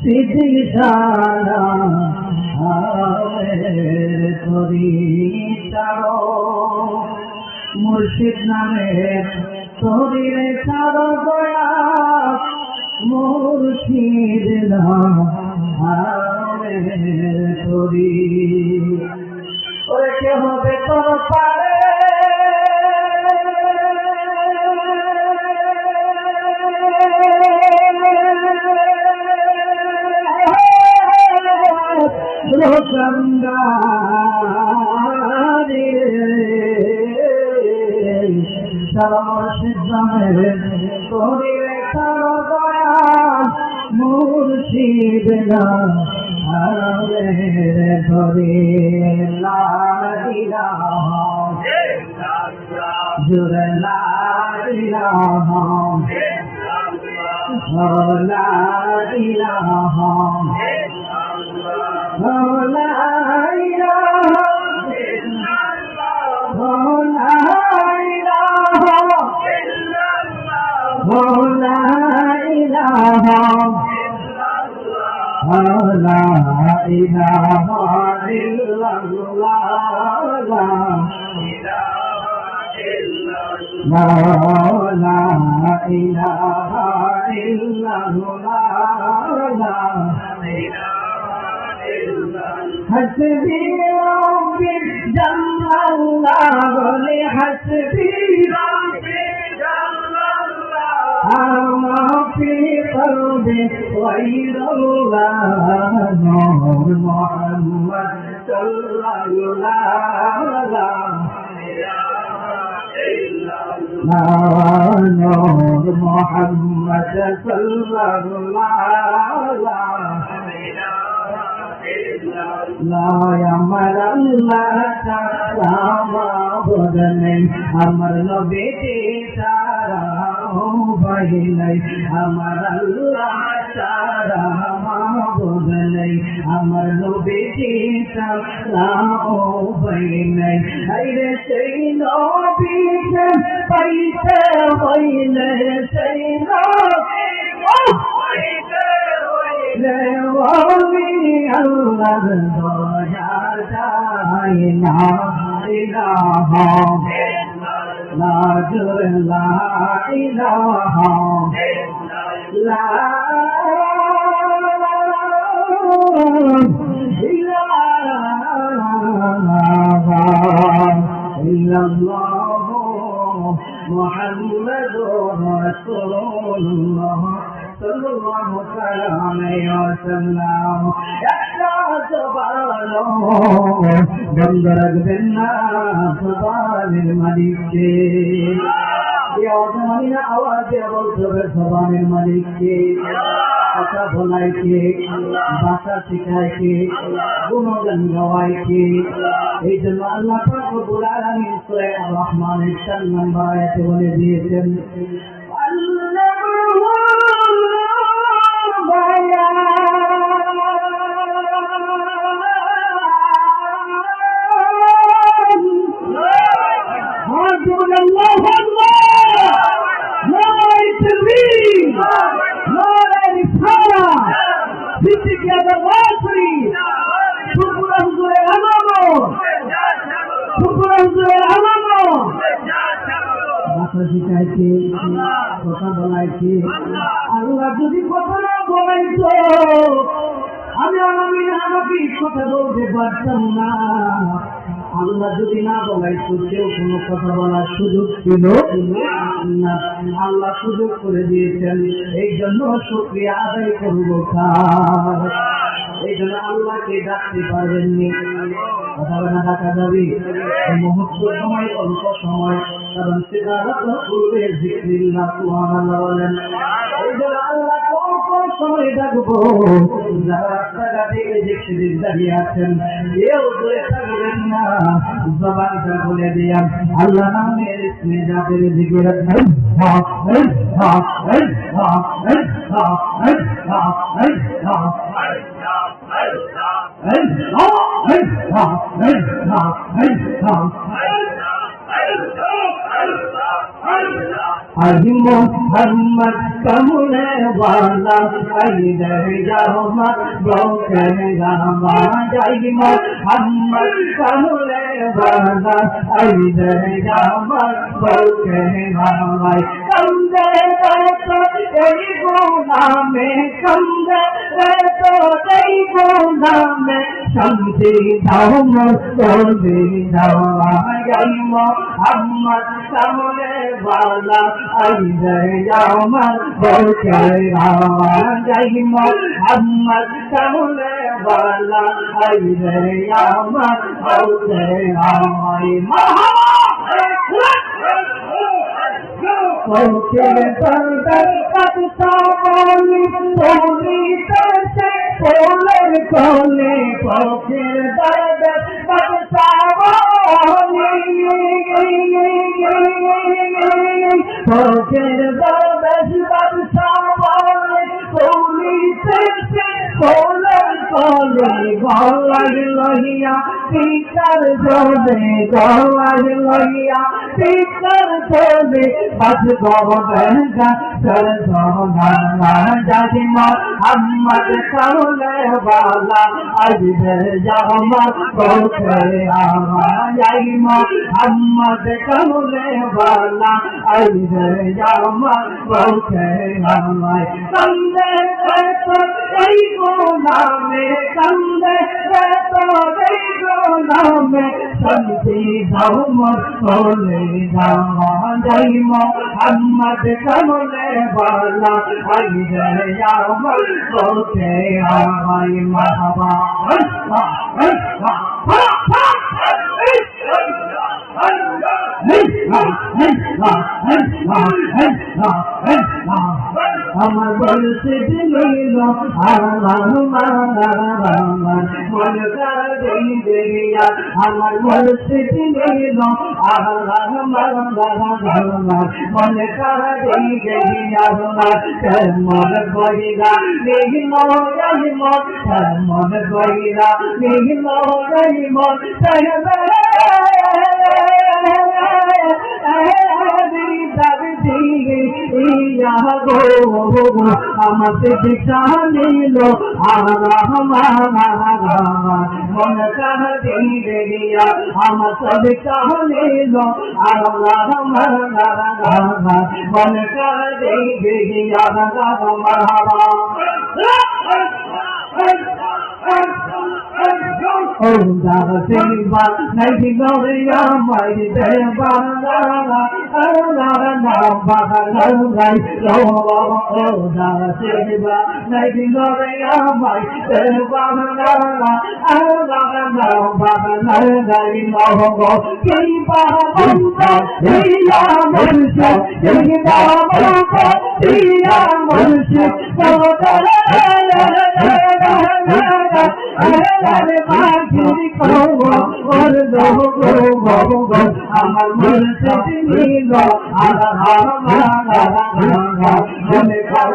সিদ্দিকানা করি তারো মুর্শিদ নামের শরীরে সারো দয়া মুর্শিদ নামের করি ওরে কে হবে তোর পারে মুর্শিদ ধরে জুড়ে حسبي ربي جل الله حسبي ربي جل الله ما في قلبي غير الله نور محمد صلى الله نور محمد صلى الله لا يمر الله تعبد नहीं अमर नबी तारा भाई नहीं अमर अल्लाह तारा माबूद नहीं अमर नबी तारा भाई नहीं अरे सही नबी के पैसे भाई नहीं सही Allah doya daina ilaha la ilaha la ilaha illallah Muhammadur Rasulullah sallallahu alaihi wasallam बंद रख देना सबानिल मालिक के आवाज बोलते सबानिल मालिक के কথা বলাই কে ভাষা শিখায় কে গুণগান গাওয়ায় কে এই জন্য আল্লাহ পাক রব্বুল আলামিন সূরা আর-রহমানের 4 নম্বর আয়াতে বলে দিয়েছেন কথা বলাইছে আল্লাহ যদি কথা না বলাইতো আমি আমাকে কথা বলতে পারতাম না আল্লাহ যদি না বলাইতো কেউ কোনো কথা বলার সুযোগ ছিল না আল্লাহ সুযোগ করে দিয়েছেন এই জন্য শুকরিয়া আদায় করবো এই জন্য আল্লাহকে ডাকতে পারবেননি কথা বলে ডাকা যাবে মুহূর্ত সময় অল্প সময় কারণ সেটা পূর্বে জিক্রিল্লাহ সুবহানাল্লাহ বলেন এই জন্য আল্লাহ কোন সময় ডাকবো যারা রাস্তাঘাটে জিক্রির দাঁড়িয়ে আছেন কেউ দূরে থাকবেন না জবানটা বলে দিয়া আল্লাহ নামের ইসমে যাদের জিকির Allah आई मोहम्मद कमले वाला आई दरियामा ब्रोकन रामा आई मोहम्मद कमले वाला आई दरियामा ब्रोकन रामा समझे तो तेरी गुना में समझे तो तेरी गुना में समझी जाओ समझी जाओ आई मोहम्मद कमले वाला आई दरियामा ब्रोकन रामा आई मोहम्मद कमले वाला आई दरियामा ब्रोकन रामा Porque tanto पानी सोनी से बोले कोले porque tanto पानी porque tanto पानी सोनी से बोले कोले गोलाग लोहिया पीकर जोड़े गोलाग लोहिया पीकर जोड़े बस गोबंगा चल सोना जाति मोहम्मद कमले वाला आज दरियामा ब्रोकन रामा आई मोहम्मद कमले वाला आज दरियामा ब्रोकन रामा समझे तो कई गुना में समझे तो कई गुना में समझी धर्म बोले रामा आई मोहम्मद कमले वाला आई दरियामा ब्रोकन रामा मरहबा আমার বলছে দিল আমার মন দিয়া আমার বলছে দিল আমার মন দিয়া মন বইরা মন বইরা মন আমাকে দিশা নিল মন দিয়া আমার সব নিল মন দিয়া Oh, Dava Nagi Gloria, mighty Deva, oh, Dava Nagi Gloria, mighty Deva, আমার মন সে নিল মনে করে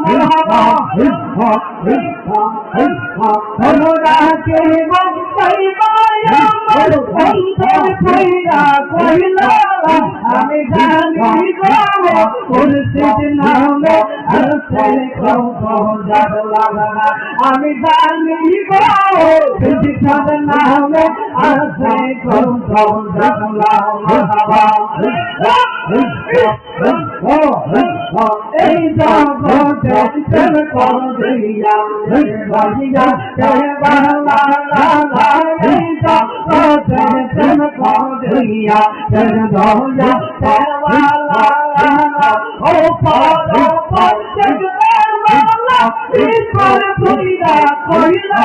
মারহাবা তোমরা কে বলবা আমার অন্তর কইরা কইলা আমি জানি গো মুর্শিদ নামে আছে কত জাদলা আমি জানি গো মুর্শিদ নামে আছে কত জাদলা মারহাবা এই জগতে প্রেম করিয়া বাজিয়া দেবালা এই জগতে প্রেম করিয়া দয়া দেবালা ও পারা পারা ঈশ্বর কইরা কইরা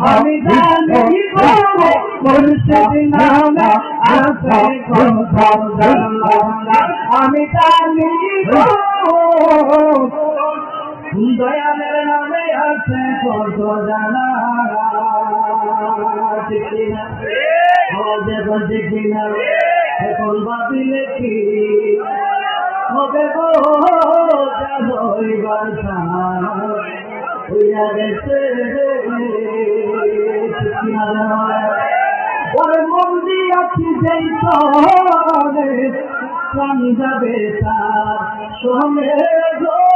আমি জানি গো মুর্শিদ নামে আছে কত জাদলা আমি জানি গো দয়ালের নামে আছে কত জানা এখন ভাবিলে কি হবে গো যাইবার হইয়া গেছে ওর মন দিয়াছি যেই তরে প্রাণ যাবে তার সঙ্গে গো